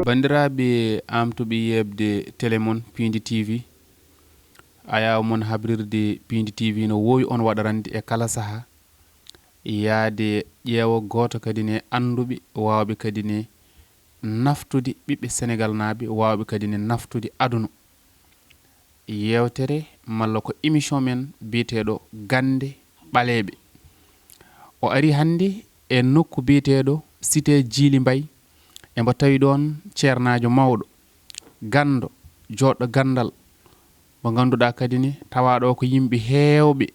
bandiraɓe amtuɓe yebde télémon Pindi TV ayaw mon habrirde Pindi TV no wowi on waɗarande e kala saaha yaade ƴeewa goto kadi ne anduɓe wawɓe kadi ne naftude ɓiɓɓe Sénégal naaɓe wawɓe kadi ne naftude aduna yewtere malla ko émission men biyeteɗo gande ɓaleɓe o ari hande e nokku biyeteɗo cité Djily Mbaye embo tawi ɗon ceernajo mawɗo gando joɗɗo gandal mo ganduɗa kadi ne tawaɗo ko yimɓe heewɓe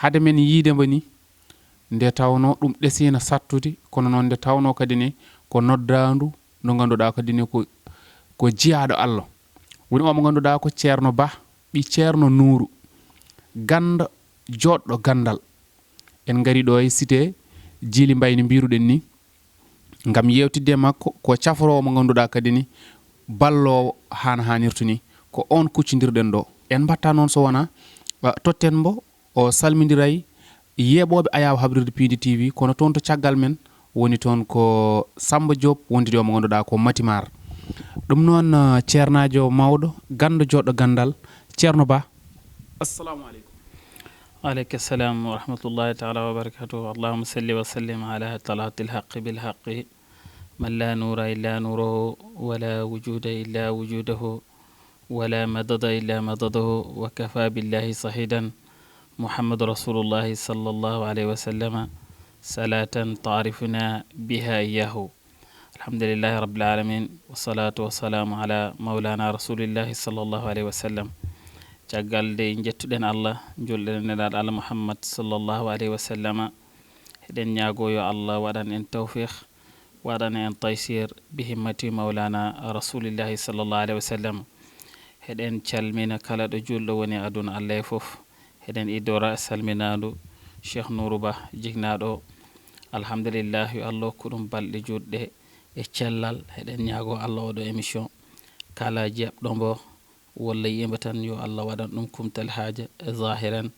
hade men yiidemo ni nde tawno ɗum ɗesina sattude kono noon nde tawno kadi ne ko noddandu no ganduɗa kadi ne ko jiyaɗo Allah woni o mo ganduɗa ko ceerno Ba ɓi ceerno Nouru ganda joɗɗo gandal en gari ɗo e cité Djily Mbaye no mbiruɗen ni ngam yewtidde makko ko caforowo mo ganduɗa kadi ni ballowo hana hanirtu ni ko on kuccidirɗen ɗo en batta noon so wona totten mbo o salmidiray yeɓoɓe ayaw habrirde Pindi TV kono toon to caggal men woni toon ko Samba Diop wondide o mo ganduɗa ko Matimar ɗum noon ceernajo mawɗo gando joɗɗo gandal ceerno Ba assalamu aleykum. وعليك السلام ورحمة الله تعالى وبركاته. اللهم صل وسلم على طلعة الحق بالحق من لا نور إلا نوره ولا وجود إلا وجوده ولا مدد إلا مدده وكفى بالله صهيدا محمد رسول الله صلى الله عليه وسلم صلاة تعرفنا بها إياه. الحمد لله رب العالمين والصلاة والسلام على مولانا رسول الله صلى الله عليه وسلم. caggal de jettuɗen Allah julɗen neɗaɗo Allah Muhammad sallllahu alayhi wa sallama eɗen ñaago yo Allah waɗan en tawfiq waɗan en taysir bi himmati mawlana rasulillahi sallllahu alayhi wa sallam eɗen calmina kala ɗo julɗo woni aduna Allah e foof eɗen idora salminadu Cheikh Nourou Ba jignaɗo alhamdulillah yo Allah hokku ɗum balɗe juɗɗe e cellal eɗen ñaago Allah oɗo émission kala jeɓɗo mbo walla yimɓe tan yo Allah waɗan ɗum kumtal haaja zahiran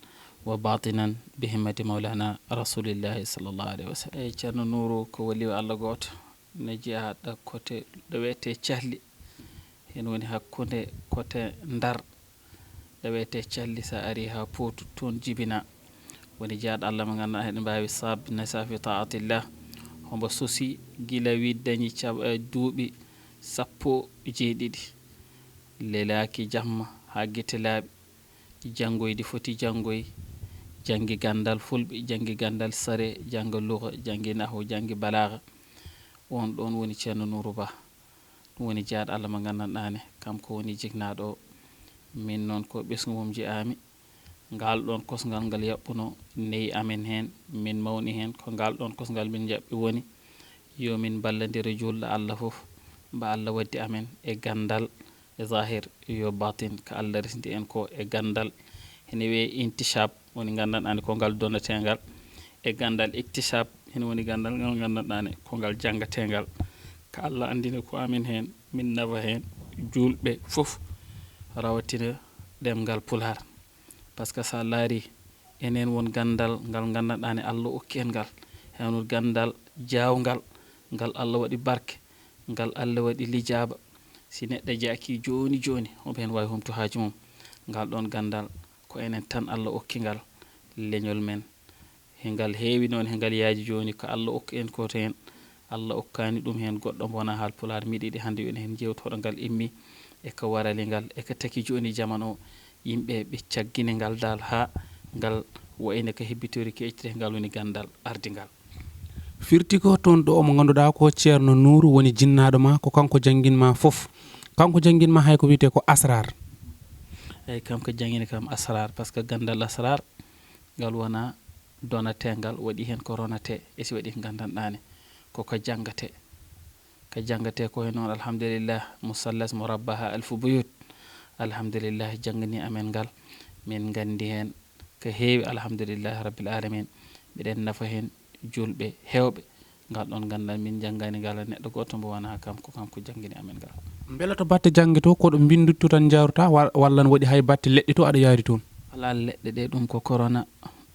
wa batinan bi himmati mawlana rasulillahi sallllahu alayhi wa sallam. eyyi ceerno Nourou ko waliwo Allah goto ne jeeyaɗa côté ɗo wiyete Thialli hen woni hakkude côté Ndar ɗo wiyete Thialli sa ari ha Potou toon jibina woni jeeyaɗo Allah mo ganduɗa heɗen mbawi sabne safi taatillah hombo suusi guila wi dañi duuɓi 17 lelaki jamma ha guete laaɓi janggoyde foti janggoy janggi gandal fulɓe janggi gandal sare jangga lugha janggi nahu janggi balagha on ɗon woni ceerno Nourou Ba ɗum woni jeeyaɗo Allah mo gandanɗane kanko woni jignaɗo min noon ko ɓesgu mum jeyami ngal ɗon kosgal ngal yaɓɓuno neyi amen hen min mawni hen ko ngal ɗon kosgal min jaɓɓi woni yo min balladira julɗo Allah foof mba Allah waddi amen e gandal e zahir yo batin ko Allah resdi en ko e gandal hene wiye intichab woni gandanɗane ko ngal donategal e gandal ictichab hene woni gandal ngal gandanɗane ko ngal janggategal ko Allah andini ko amin hen min nawa hen julɓe foof rawatina ɗemgal Pulaar par ce que sa laari enen won gandal ngal gandanɗane Allah okki en ngal hen won gandal jawgal ngal Allah waɗi barke ngal Allah waɗi lijaba si neɗɗo jaaki joni joni omo hen wawi humto haaju mum ngal ɗon gandal ko enen tan Allah okki ngal leñol men hengal heewi noon hengal yaaji joni ko Allah okki en ko to hen Allah okkani ɗum hen goɗɗo mo wona haal Pulaar miɗiɗi hande yon hen jewtoɗo ngal immi e ko warali ngal e ko taki joni jamanu o yimɓe ɓe caggine ngal dal ha ngal wayno ko hebbitori keccite ngal woni gandal ardingal firti ko toon ɗo omo ganduɗa ko ceerno Nourou woni jinnaɗo ma ko kanko jangguinma foof kanko jangguinma hay ko wiyete ko asrar eyyi kanko jangguini kam asrar par ce que gandal asrar ngal wona donategal waɗi hen ko ronate e si waɗi ko gandanɗane koko jangate ko hen noon alhamdulillah musallas mo rabbaha alfu buyut alhamdulillah janggani amen ngal min gandi hen ko heewi alhamdulillah rabbil alamin miɗen nafa hen julɓe hewɓe ngal ɗon gandal min janggani ngal neɗɗo goto mbo wona kam ko kanko janggini amen ngal beela to batte jangge to koɗo bindutto tan jaruta walla ne waɗi hay batte leɗɗe to aɗa yaari toon wala leɗɗe ɗe ɗum ko corona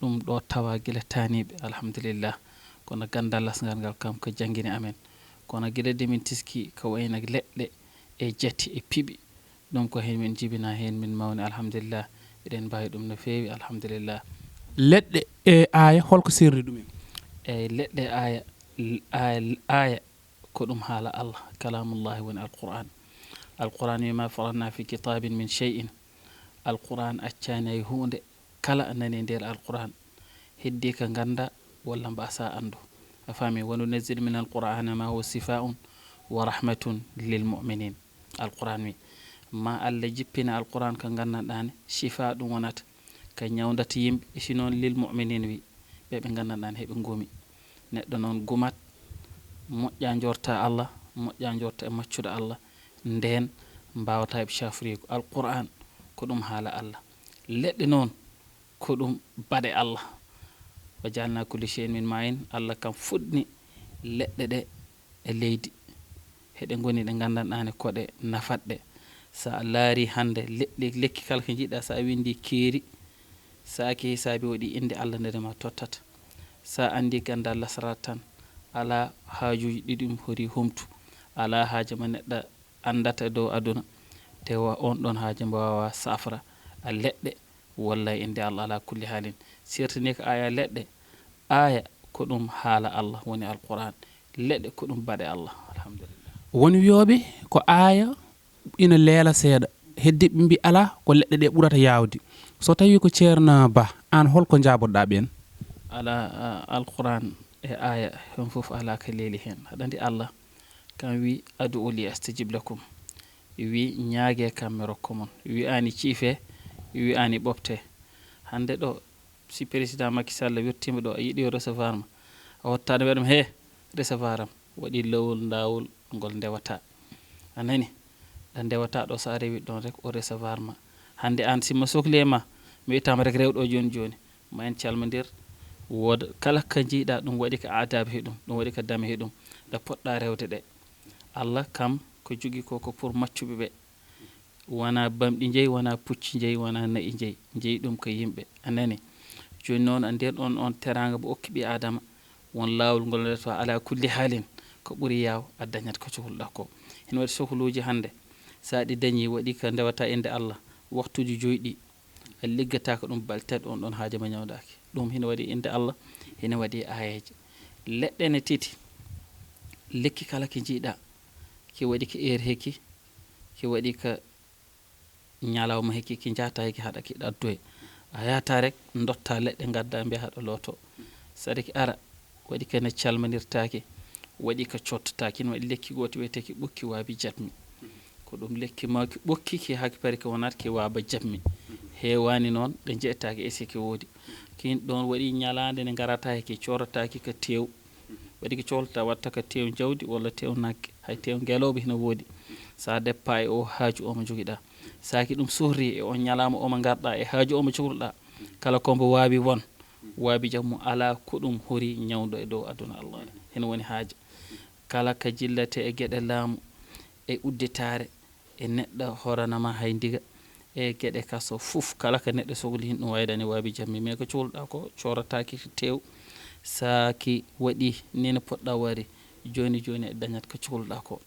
ɗum ɗo tawa guila taniɓe alhamdulillah kono gandal lasgal ngal kam ko jangguini amen kono gueɗe min tiski ko wayno leɗɗe e jatti e piiɓi ɗum ko hen min jibina hen min mawni alhamdulillah eɗen mbawi ɗum no fewi alhamdulillah. leɗɗe e aya holko sirri ɗumen? eyyi leɗɗe aya ko ɗum haala Allah kalamullahi woni alquran wima faranna fi kitabin min shay'in alquran accani ay hunde kala nani e nder alquran heddi ka ganda walla mbasa andu a faami wonu nazzil min alqur'ana ma huwa sifaun wa rahmatun lil muminin alquran wi ma Allah jippina alquran ko gandanɗani shifa ɗum wonata ka ñawdata yimɓe si noon lil muminin wi ɓeɓe gandanɗani heɓe gumi neɗɗo noon gumat moƴƴa jorta Allah moƴƴa jorta e maccude Allah nden mbawata heɓe cafriko alquran ko ɗum haala Allah leɗɗe noon ko ɗum baɗe Allah wa jalna kulli shay'in min ma'in Allah kam fuɗni leɗɗe ɗe e leydi heɗe goni ɗe gandanɗani koɗe nafatɗe sa laari hande lekki kala ko jiɗɗa sa windi keeri sa ki hisabi waɗi inde Allah nderema tottata sa andi gandal lasrat tan ala haajuji ɗiɗi ɗum hori humtu ala haaja ma neɗɗo andata e dow aduna tewa on ɗon haaja mbo wawa safra a leɗɗe walla inde Allah ala kulli haalin sertani ko aya leɗɗe aya ko ɗum haala Allah woni alquran leɗɗe ko ɗum baɗe Allah alhamdulillah. woni wiyoɓe ko aya ina leela seeɗa heddiɓe mbi ala ko leɗɗe ɗe ɓurata yawde so tawi ko ceerno Ba an holko jaboɗɗa ɓen? ala alquran e aya hen foof ala ko leeli hen haɗa andi Allah kam wi adu li astajib lakum wi ñaage kam mi rokka mon wi ani ciife wi ani ɓofte hande ɗo si président Macky Sall wirtima ɗo a yiiɗi recevoir ma a wattano wiyaɗum he recevoir am waɗi lowol dawol ngol ndewata a nani ɗa ndewata ɗo sa rewi ɗon rek o recevoir ma hande an simma sohli e ma mi witama rek rewɗo joni joni ma en calmodir woda kala ko jiiɗa ɗum waɗi ko adabe he ɗum waɗi ko dame he ɗum ɗe poɗɗa rewde ɗe Allah kam ko jogui ko pour maccuɓe ɓe wona bamɗi jeeyi wona pucci jeeyi wona nayyi jeeyi ɗum ko yimɓe anani joni noon a nder on teranga mo okki ɓi adama won lawol ngol ndeto ala kulli haalin ko ɓuuri yaw a dañat ko cohluɗa ko hen waɗi sohluji hande sa ɗi dañi waɗi ko ndewata inde Allah waktuji joyɗi a liggata ko ɗum balteɗe on ɗon haaja ma ñawdaki ɗum hina waɗi inde Allah hina waɗi ayeje leɗɗe ne titi lekki kala ko jiiɗa ki waɗi ko heure hekki ki waɗi ko ñalawma hekki ki jata hekki haɗa ki ɗaddoye a yata rek dotta leɗɗe gadda mbiya haɗa looto saɗa ki ara waɗi kene calmanirtaki waɗi ko cottotaki ne waɗi lekki goti wiyeteki ɓokki waabi jabmi ko ɗum lekki maki ɓokki ki haki pari ko wonata ki waaba jabmi hewani noon ɗe jeettaki esi ki woodi kin ɗon waɗi ñalande nde garata heki corataki ko tew waɗi ko cohlata watta ko tew jawdi walla tew nagge hay tew ngeloɓe hina woodi sa deppa e o haaju omo joguiɗa saki ɗum sohri e on ñalama omo garɗa e haaju omo cohluɗa kala kombo waabi won waabi jammu ala ko ɗum hori ñawdo e dow aduna Allah hen woni haaja kala ko jillate e gueɗe laamu e udditare e neɗɗo horanama hay ndiga e gueɗe kaso fof kala ko neɗɗo sohli hin ɗum waydani waabi jammi mais ko cohluɗa ko corataki tew saki waɗi nene poɗɗa wari joni joni e dañat ko cohluɗa ko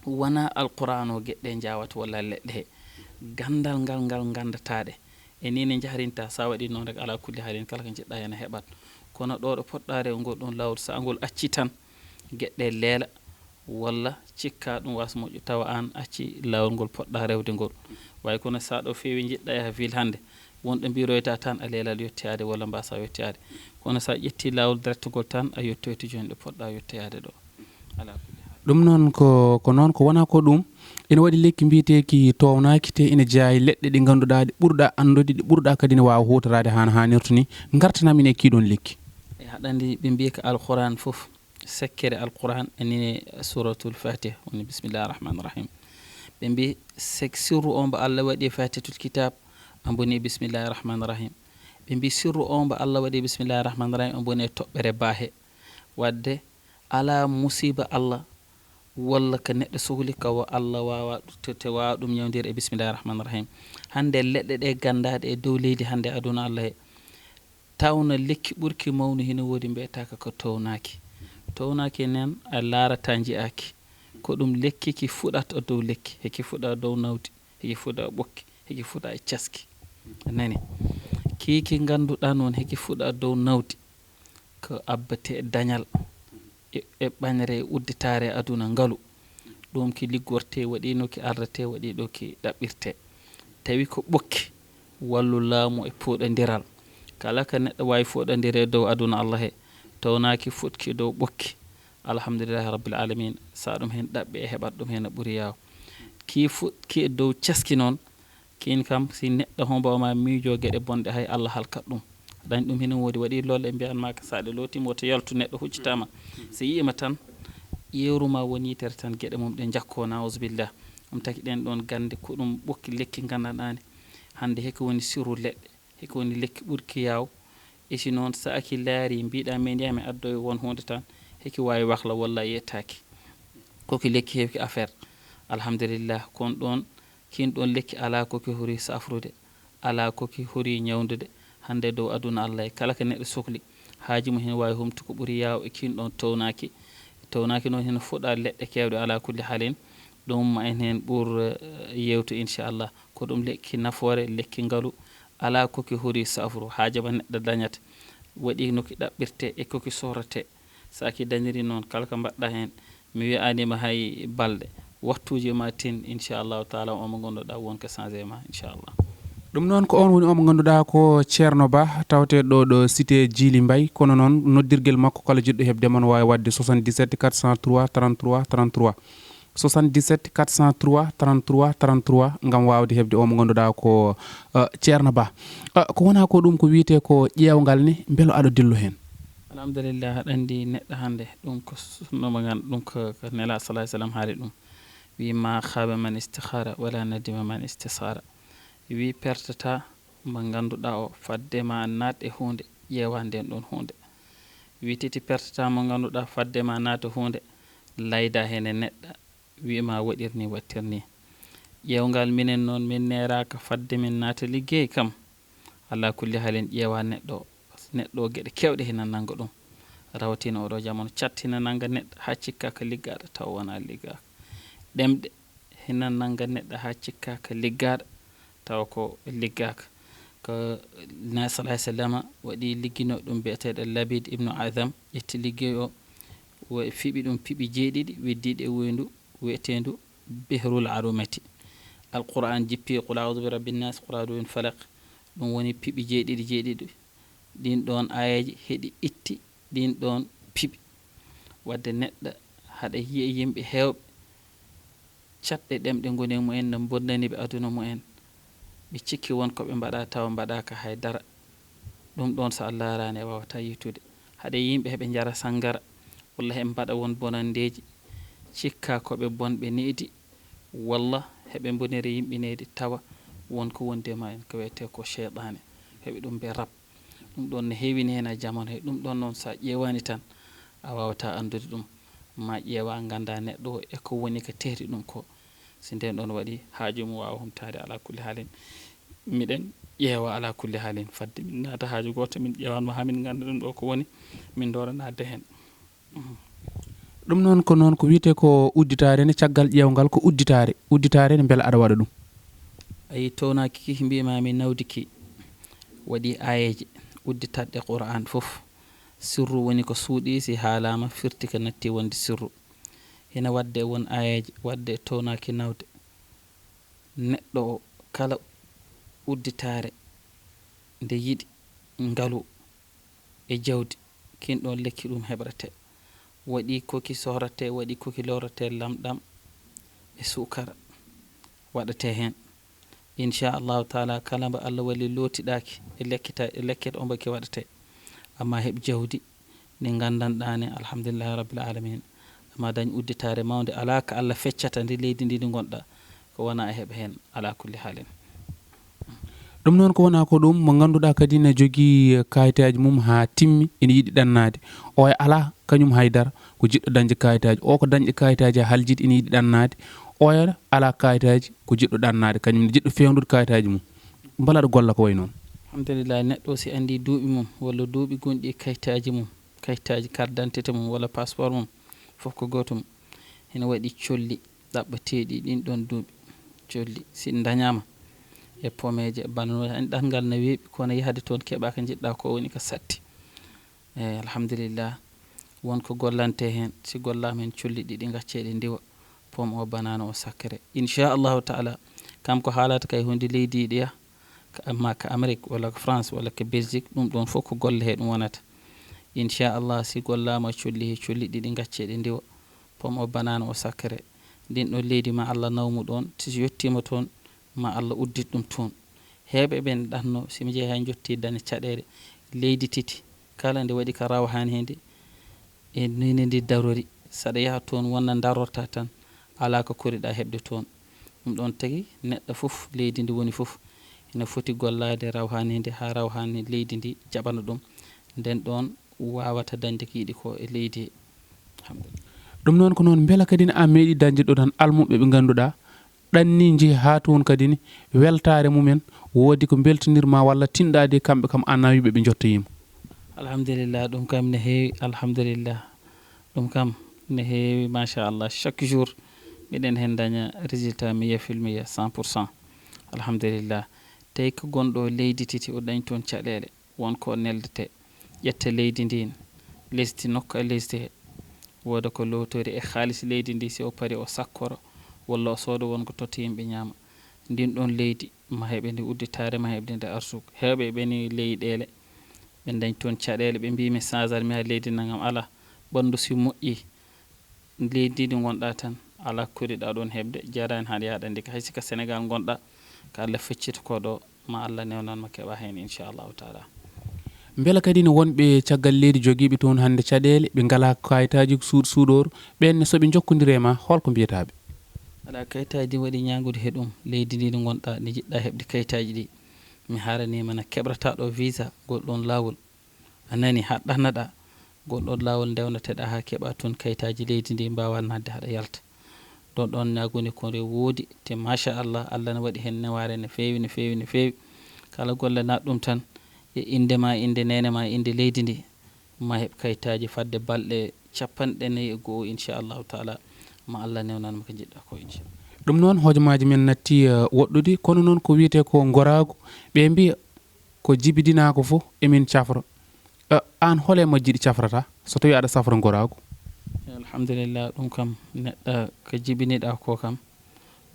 wona alquran o gueɗɗe jawata walla leɗɗe he gandal ngal gandataɗe e ni ne jahrinta sa waɗi noon rek ala kulli haalin kala ko jiɗɗa hen heɓat kono ɗo ɗo poɗɗa rew ngol ɗon lawol sa ngol acci tan gueɗɗe leela walla cikka ɗum wasa moƴƴu tawa an acci lawol ngol poɗɗa rewde ngol way kono sa ɗo fewi jiɗɗa yaha ville hande wonɗo mbiroyta tan a leelal yettiyade walla mbasa yettiyade kono sa ƴetti lawol direct ngol tan a yettoyta joni ɗo poɗɗa yettoyade ɗo ala kulli haal ɗum noon ko noon ko wona ko ɗum ene waɗi lekki mbiyeteki townaki te ene jeeya leɗɗe ɗe ganduɗa ɗe ɓurɗa andude ɗe ɓurɗa kadi ne wawa hutorade hano hannirta ni gartanamin e kiɗon lekki e haɗandi ɓe mbiya ko alquran foof sekkere alquran enine suratul fatiha woni bisimillahi rahmani rahim ɓe mbi sirru o mbo Allah waɗi fatihatul kitab amboni bisimillahi rahmani rahim ɓe mbi sirru o mbo Allah waɗi bisimillahi rahmani rahim amboni toɓɓere baahe wadde ala musiba Allah walla ko neɗɗo sohli kawo Allah wawa te wawa ɗum ñawdir e bisimillahi rahmani rahim hande leɗɗe ɗe gandaɗe e dow leydi hande aduna Allah he tawna lekki ɓurki mawnu hina woodi mbiyetaka ko townaki nen a laarata ji'aki ko ɗum lekki ki fuɗat o dow lekki heki fuɗa dow nawdi heki fuɗa ɓokki heki fuɗa e caski nani kiki ganduɗa noon heki fuɗa dow nawdi ko abbate e dañal e ɓañre e udditare e aduna ngaalu ɗum ki liggorte waɗino ki ardate waɗi ɗo ki ɗaɓɓirte tawi ko ɓokki wallu laamu e puɗodiral kala ka neɗɗo wawi fuɗodire dow aduna Allah he tawnaki futki dow ɓokki alhamdulillahi rabbil alamin sa ɗum hen ɗaɓɓe e heɓat ɗum hen no ɓuuri yaw ki fuɗki e dow caski noon kin kam si neɗɗo hombawma miijo gueɗe bonɗe hay Allah halkat ɗum dañ ɗum hene woodi waɗi lolle e mbiyanmaka saɗe lootima to yaltu neɗɗo huccitama so yiyima tan ƴewruma woni yitere tan gueɗe mum ɗe jakko nausubillah ɗum taki ɗen ɗon gande ko ɗum ɓokki lekki gandanɗani hande heko woni sirru leɗɗe heko woni lekki ɓurki yaw esi noon sa aki laari mbiɗa min yiyami addoye won hunde tan heki wawi wahla walla yettaki koki lekki hewki affaire alhamdulillah kon ɗon kin ɗon lekki ala koki hori safrude ala koki hori ñawdude hande dow aduna Allah e kala ko neɗɗo sohli haaji mum hen wawi humtu ko ɓuuri yaw e kin ɗon townaki noon heno fuɗa leɗɗe kewɗe ala kulli haalin ɗum ma en hen ɓuur yewtu inchallah ko ɗum lekki nafoore lekki ngaalu ala koki hori safru haajaba neɗɗo dañata waɗi noki ɗaɓɓirte e koki sorate saki dañiri noon kala ko mbaɗɗa hen mi wiyanima hay balɗe wattuji ma tin inchallahu taala omo ganduɗa wonko changé ma inchallah ɗum noon ko on woni omo ganduɗa ko ceerno Ba tawteɗo ɗo cité Djily Mbaye kono noon noddirguel makko kala jiɗɗo hebdema no wawi wadde 77 403 33 33 77 403 33 33 gam wawde hebde omo ganduɗa ko ceerno Ba ko wona ko ɗum ko wiyete ko ƴewgal ni beelo aɗa dillo hen alhamdulillah aɗa andi neɗɗo hande ɗum ko sunnoma gan ɗum ko nela salah sallam haali ɗum wi ma khaba man istikhara wala nadima man istisara wi pertata mo ganduɗa o faddema natɗe hunde ƴeewa nden ɗon hunde wi titi pertata mo ganduɗa faddema naata hunde layda hene neɗɗa wima waɗirni wattirni ƴewgal minen noon min neraka fadde min naata liggey kam ala kulli haalin ƴeewa neɗɗo neɗɗo gueɗe kewɗe hina nanga ɗum rawatina oɗo jamono cattina nanga neɗɗo ha cikka ko liggaɗo taw wona liggaka ɗemɗe hina nanga neɗɗo ha cikka ko liggaɗo taw ko liggaka ko nabi salah sallama waɗi liggino ɗum mbiyeteɗo Labid ibnu Adam ƴetti liggey o fiɓi ɗum piɓi jeeɗiɗi weddiɗe e woyndu wiyetendu Bihrul Arumati alquran jippi qul a'udhu bi rabbin nas qul a'udhu bil falaq ɗum woni piɓi jeeɗiɗi ɗin ɗon ayaji heeɗi itti ɗin ɗon piɓi wadde neɗɗo haɗa yiya yimɓe hewɓe catɗe ɗemɗe goni e mumen no bonnaniɓe aduna mumen ɓe cikki wonko ɓe mbaɗa tawa mbaɗaka haydara ɗum ɗon so Allah arani e wawata yitude haɗa yimɓe heɓe jara sangara walla heɓe mbaɗa won bonandeji cikka koɓe bonɓe needi walla heɓe boniri yimɓe needi tawa wonko wondi e ma en ko wiyete ko cheyɗane heɓe ɗum be rab ɗum ɗon no heewini hen e jamanu he ɗum ɗon noon sa ƴewani tan a wawata andude ɗum ma ƴeewa ganda neɗɗo e ko woni ko tehri ɗum ko si nden ɗon waɗi haaju mum wawa humtade ala kulli haalin miɗen ƴeewa ala kulli haalin fadde min naata haaju goto min ƴewanmo ha min ganda ɗum ɗo ko woni min dora nadde hen ɗum noon ko wiyete ko udditare ne caggal ƴewgal ko udditare ne beela aɗa waɗa ɗum ayi townaki kiki mbimami nawdiki waɗi ayeje udditadɗe Qur'an foof sirru woni ko suuɗi si haalama firti ko natti wonde sirru hena wadde won ayeje wadde townaki nawde neɗɗo o kala udditare nde yiɗi ngaalu e jawdi kin ɗon lekki ɗum heɓrate waɗi koki sorate waɗi koki lorate lamɗam e sukara waɗate hen inchallahu taala kala mbo Allah walli lootiɗaki e lekkete o mbaki waɗate amma heeɓ jawdi ndi gandanɗani alhamdulillahi rabbil alamin amma dañ udditare mawde ala ko Allah feccata ndi leydi ndi gonɗa ko wona e heeɓa hen ala kulli haalin ɗum noon ko wona ko ɗum mo ganduɗa kadi ne jogui kayitaji mum ha timmi ene yiiɗi ɗannade o e ala kañum haydara ko jiɗɗo dañde kayitaji o ko dañɗe kayitaji haljide ene yiiɗi ɗannade o ala kayitaji ko jiɗɗo ɗannade kañum ne jiɗɗo fewnude kayitaji mum mbalaɗo golla ko way noon alhamdulillah neɗɗo si andi duuɓi mum walla duuɓi gonɗi kayitaji mum, kayitaji carte d'identité mum walla passeport mum fof ko goto mum ene waɗi colli ɗaɓɓateɗi ɗin ɗon duuɓi colli si dañama e pomeje bannoji ani ɗatgal ne weeɓi kono yahde toon keeɓa ko jiɗɗa ko woni ko satti eyyi alhamdulillah wonko gollante hen si gollama hen colli ɗiɗi gacceɗe ndiwa poom o banano o sakkere inchallahu taala kam ko haalata kay hunde leydi ɗiya amma ko Amérique walla ko France walla ko Belgique ɗum ɗon fof ko golle he ɗum wonata inchallah si gollama colli he colli ɗiɗi gacceɗe ndiwa poom o banano o sakkere ndin ɗon leydi ma Allah nawmu ɗon si yettima toon ma Allah uddit ɗum toon heeɓe ɓen ɗatno simi jeeyi hay jotti daña caɗele leydi titi kala nde waɗi ko rawhani hende e nini ndi darori saɗa yaaha toon wonna darorta tan ala ko koriɗa heɓde toon ɗum ɗon tagui neɗɗo foof leydi ndi woni foof ene foti gollade rawhani ndi ha rawhani leydi ndi jaɓana ɗum nden ɗon wawata dañde ko yiiɗi ko e leydi he alhamdulillah ɗum noon ko noon beela kadi a meeɗi dañde ɗo tan almuɓe ɓe ganduɗa ɗanni jeehi ha toon kadi ni weltare mumen woodi ko beltonirma walla tinɗade kamɓe kam a nawiɓe ɓe jottoyima alhamdulillah ɗum kam ne heewi alhamdulillah ɗum kam ne heewi machallah chaque jour miɗen hen daña résultat mi yefilmi 100% alhamdulillah tawi ko gonɗo leydi titi o dañi toon caɗele wonko neldete ƴetta leydi ndin lesdi nokka e lesdi he wooda ko lowtori e haalis leydi ndi si o paari o sakkoro walla o sooda wonko totta yimɓe ñaama ndin ɗon leydi ma heɓe nde udditare ma heɓde nde arsugo hewɓe ɓeni leyɗele ɓe dañi toon caɗele ɓe mbimi changeat mi ha leydi nagam ala ɓandu si moƴƴi leydi ndi gonɗa tan ala koriɗa ɗon heɓde jarani haɗa yaɗa ndi ko haysika Sénégal gonɗa ko Allah feccita ko ɗo ma Allah newnanma keeɓa hen inchallahu taala beela kadi ne wonɓe caggal leydi joguiɓe toon hande caɗele ɓe ngala kayitaji suuɗoru ɓenne soɓe jokkodiri e ma holko mbiyataɓe ala kayitaji ɗi waɗi ñagude he ɗum leydi ndi ndi gonɗa ndi jiɗɗa heɓde kayitaji ɗi mi haranima no keɓrata ɗo visa goɗɗon lawol a nani ha ɗannaɗa goɗɗon lawol ndewnateɗa ha keeɓa toon kayitaji leydi ndi mbawa nadde haɗa yalta ɗon ɗon ñagude kore woodi te machallah Allah ne waɗi hen neware no fewi no fewi no fewi kala golle naat ɗum tan e indema inde nenema inde leydi ndi ma heɓ kayitaji fadde balɗe 40 inchallahu taala ma Allah newnanma ko jiɗɗa ko inchallah ɗum noon hojomaji men natti woɗɗude kono noon ko wiyete ko goragu ɓe mbiya ko jibidinako foof emin cafra an hole majjiɗi cafrata so tawi aɗa safra goragu alhamdulillah ɗum kam neɗɗo ko jibiniɗa ko kam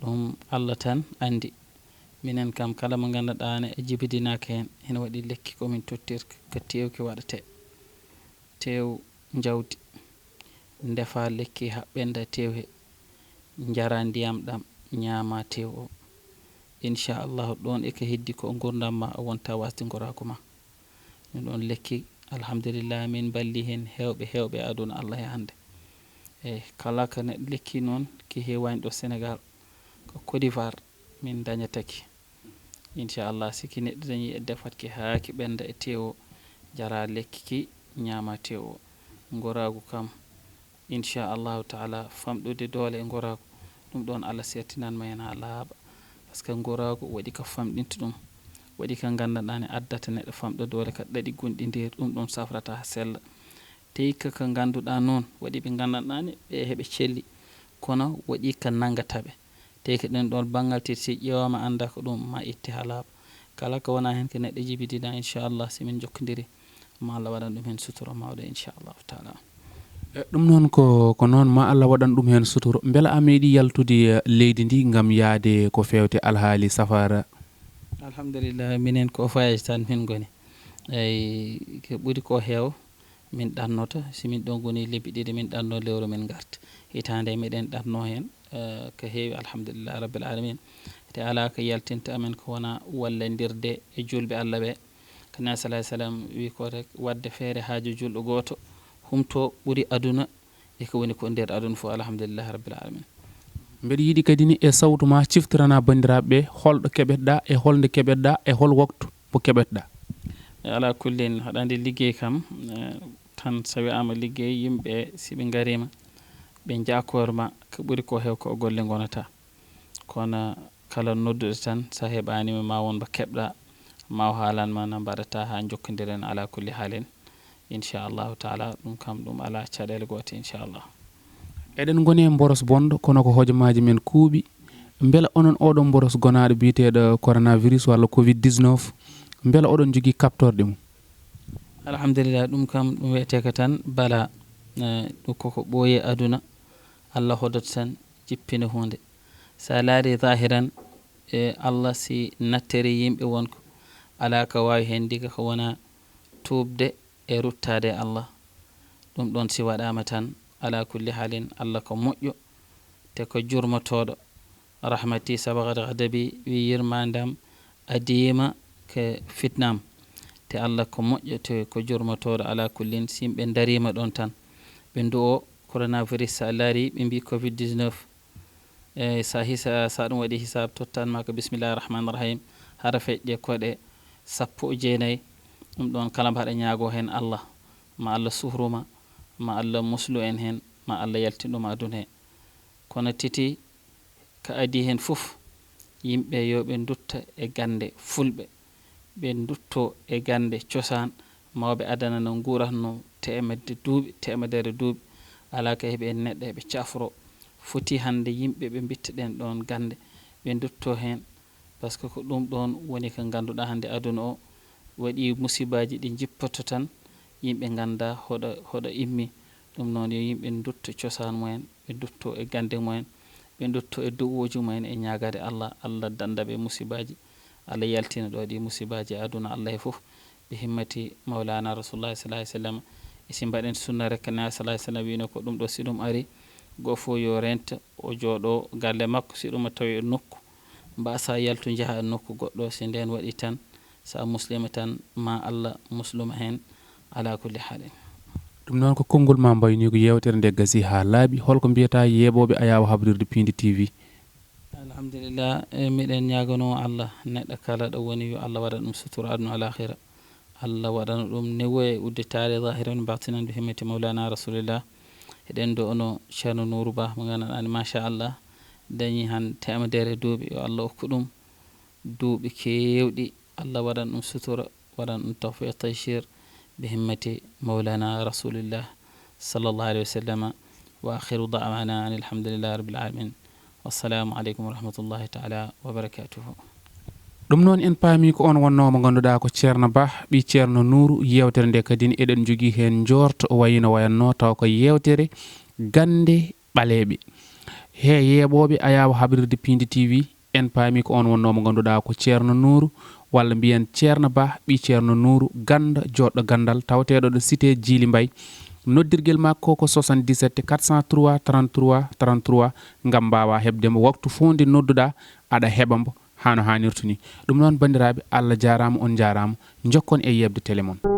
ɗum Allah tan andi minen kam kala mo ganduɗa ne jibidinaka hen ene waɗi lekki komin tottirka ko tewki waɗate tew jawdi ndefa lekki ha ɓenda tew he jara ndiyam ɗam ñaama tew o inchallahu ɗon eko heddi ko gurdam ma wonta wasde goraku ma ɗum ɗon lekki alhamdulillah min balli hen hewɓe aduna Allah e hande eyyi kala ko neɗɗo lekki noon ki hewani ɗo Sénégal ko Côte d'Ivoire min dañataki inchallah siki neɗɗo dañi e defatki haaki ɓenda e tew o jara lekki ki ñaama tew o goragu kam inchallahu taala famɗude doole e goragu ɗum ɗon Allah sertinanma hen ha laaɓa par ce que goragu waɗi ko famɗinta ɗum waɗi ko gandanɗa ne addata neɗɗo famɗa doole ko ɗaɗi gonɗi nder ɗum ɗon safrata ha sella tawi ko ganduɗa noon waɗi ɓe gandanɗani ɓe heeɓe celli kono waɗi ko naggataɓe tawi ko ɗen ɗon banggal teti si ƴewama anda ko ɗum ma itte ha laaɓa kala ko wona hen ko neɗɗo jibidina inchallah simin jokkodiri ma Allah waɗan ɗum hen sutoro mawɗo inchallahu taala ɗum noon ko noon ma Allah waɗan ɗum hen sutoro beela a meeɗi yaltude leydi ndi gam yaade ko fewte alhaali safara alhamdulillah minen ko voyage tan min goni eyyi ko ɓuuri ko heew min ɗannoto simin ɗon goni lebbi ɗiɗi min ɗanno lewru min garta hitande miɗen ɗanno hen ko heewi alhamdulillah rabbil alamin te ala ko yaltinta amen ko wona wallodirde e julɓe Allah ɓe ko nabi salah sallam wi ko rek wadde feere haaju julɗo goto humto ɓuuri aduna e ko woni ko nder aduna fof alhamdulillah rabbil alamin mbeɗa yiiɗi kadi ni e sawtu ma ciftorana bandiraɓeɓe holɗo keɓetɗa e holnde keɓetɗa e hol waktu mo keɓetɗa ala kullin haɗa andi ligguey kam tan so wiyama ligguey yimɓe siɓe garima ɓe jakorma ko ɓuuri ko heew ko golle gonata kono kala nodduɗo tan sa heeɓanima ma wonmo keɓɗa maw haalan ma no mbaɗata ha jokkodiren ala kulli haalin inchallahu taala ɗum kam ɗum ala caɗele goote inchallah. eɗen goni e mboros bonɗo kono ko hojomaji men kuuɓi beela onon oɗon mboros gonaɗo biyeteɗo coronavirus walla covid 19 beela oɗon jogui kaptorde mum? alhamdulillah ɗum kam ɗum wiyete ka tan bala ɗum koko ɓooye aduna allah hodoto tan jippina hunde sa laari zahiran allah si natteri yimɓe wonko ala ka wawi hen diga ko wona tuubde e ruttade allah ɗum ɗon si waɗama tan ala kulli haalin allah ko moƴƴo te ko jurmotoɗo rahmati sabagad gadabi wi yirmandam adima ke fitnam te allah ko moƴƴo te ko jurmotoɗo ala kullin simɓe darima ɗon tan ɓe ndu o coronavirus sa laari ɓe mbi covid 19 sa ɗum waɗi hisab tottanma ko bisimillahi rahmani rahim hara feƴƴe koɗe 19 ɗum ɗon kala mbaɗa ñaago hen allah ma allah suhruma ma allah muslu en hen ma allah yaltinɗuma aduna he kono titi ko adi hen fof yimɓe yo ɓe dutta e gande fulɓe ɓe dutto e gande cosaan mawɓe adana no guratno temedere duuɓi ala ka heeɓi en neɗɗo heɓe cafro foti hande yimɓe ɓe bittaɗen ɗon gande ɓe dutto hen par ce que ko ɗum ɗon woni ko ganduɗa hande aduna o waɗi musibaji ɗi jippoto tan yimɓe ganda hoɗo immi ɗum noon yo yimɓe dutto cosaan mumen ɓe dutto e gande mumen ɓe dutto e duwoji mumen e ñagade allah dandaɓe musibaji allah yaltina ɗo ɗi musibaji aduna allah e foof ɓe himmati mawlana rasulullah sallallahu alaihi wasallam isi mbaɗen sunna rek na sallallahu alaihi wasallam wino ko ɗum ɗo si ɗum ari goto fof yo renta o jooɗo galle makko si ɗum tawi e nokku mbasa yaltu jaaha e nokku goɗɗo si nden waɗi tan sa muslima tan ma allah musluma hen ala kulli haalin. ɗum noon ko konngol ma mbayni ko yewtere nde gasi ha laaɓi holko mbiyata yeeɓoɓe ayawa habrirde Pindi TV? alhamdulillah miɗen ñagano allah neɗɗo kala ɗo woni yo allah waɗa ɗum sutura aduna alakhira allah waɗano ɗum newoye udditade zahiran batinan bi himmati mawlana rasulillah eɗen do ono ceerno nourou ba mo ganduɗani machallah dañi han temedere duuɓi yo allah hokku ɗum duuɓi kewɗi allah waɗan ɗum sutura waɗan ɗum tawfiq taychir bi himmati mawlana rasulillah sallallahu alayhi wa sallam wa akhiru da'wana an alhamdulillahi rabbil alamin wassalamu aleykum wa rahmatullahi taala wa barakatuhu. ɗum noon en paami ko on wonno mo ganduɗa ko ceerno ba ɓi ceerno nourou yewtere nde kadi eɗen jogui hen jorto o wayino wayanno taw ko yewtere gande ɓaleɓe he yeeɓoɓe ayawa habrirde Pindi TV en paami ko on wonno mo ganduɗa ko ceerno nourou walla mbiyen ceerno ba ɓi ceerno nourou ganda joɗɗo gandal tawateɗo ɗo cité Djily Mbaye noddirguel makko ko 77 403 33 33 ngam mbawa hebdemo waktu fo nde nodduɗa aɗa heɓamo hano hanirtuni ɗum noon bandiraɓe allah jarama on jarama jokkon e yebde télé mon.